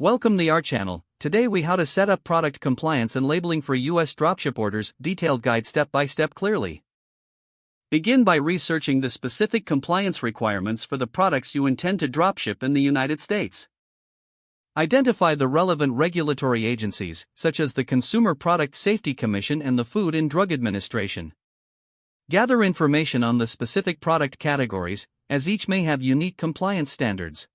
Welcome to our channel. Today we how to set up product compliance and labeling for US dropship orders, detailed guide step by step clearly. Begin by researching the specific compliance requirements for the products you intend to dropship in the United States. Identify the relevant regulatory agencies, such as the Consumer Product Safety Commission and the Food and Drug Administration. Gather information on the specific product categories, as each may have unique compliance standards.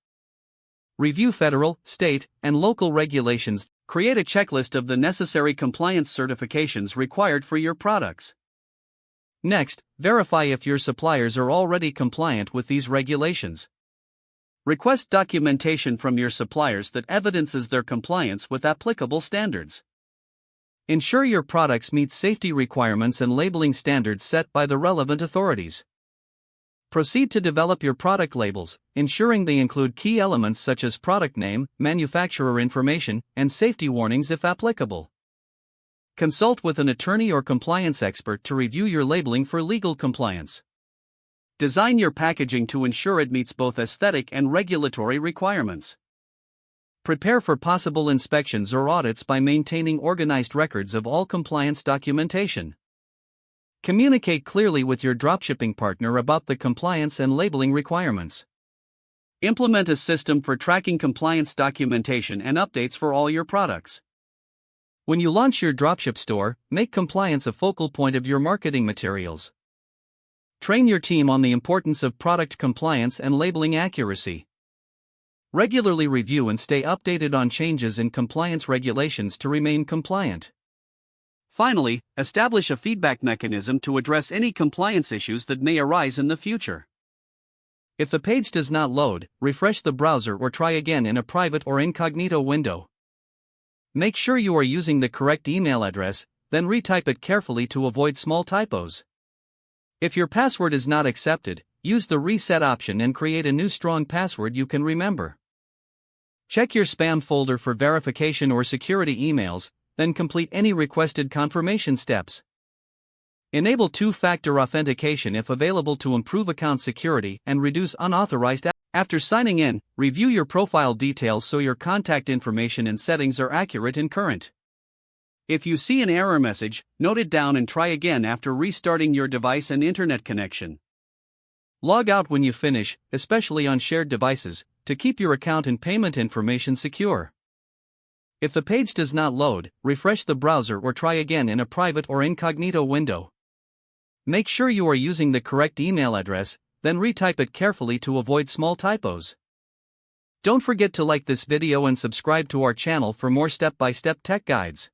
Review federal, state, and local regulations. Create a checklist of the necessary compliance certifications required for your products. Next, verify if your suppliers are already compliant with these regulations. Request documentation from your suppliers that evidences their compliance with applicable standards. Ensure your products meet safety requirements and labeling standards set by the relevant authorities. Proceed to develop your product labels, ensuring they include key elements such as product name, manufacturer information, and safety warnings if applicable. Consult with an attorney or compliance expert to review your labeling for legal compliance. Design your packaging to ensure it meets both aesthetic and regulatory requirements. Prepare for possible inspections or audits by maintaining organized records of all compliance documentation. Communicate clearly with your dropshipping partner about the compliance and labeling requirements. Implement a system for tracking compliance documentation and updates for all your products. When you launch your dropship store, make compliance a focal point of your marketing materials. Train your team on the importance of product compliance and labeling accuracy. Regularly review and stay updated on changes in compliance regulations to remain compliant. Finally, establish a feedback mechanism to address any compliance issues that may arise in the future. If the page does not load, refresh the browser or try again in a private or incognito window. Make sure you are using the correct email address, then retype it carefully to avoid small typos. If your password is not accepted, use the reset option and create a new strong password you can remember. Check your spam folder for verification or security emails, then complete any requested confirmation steps. Enable two-factor authentication if available to improve account security and reduce unauthorized access. After signing in, review your profile details so your contact information and settings are accurate and current. If you see an error message, note it down and try again after restarting your device and internet connection. Log out when you finish, especially on shared devices, to keep your account and payment information secure. If the page does not load, refresh the browser or try again in a private or incognito window. Make sure you are using the correct email address, then retype it carefully to avoid small typos. Don't forget to like this video and subscribe to our channel for more step-by-step tech guides.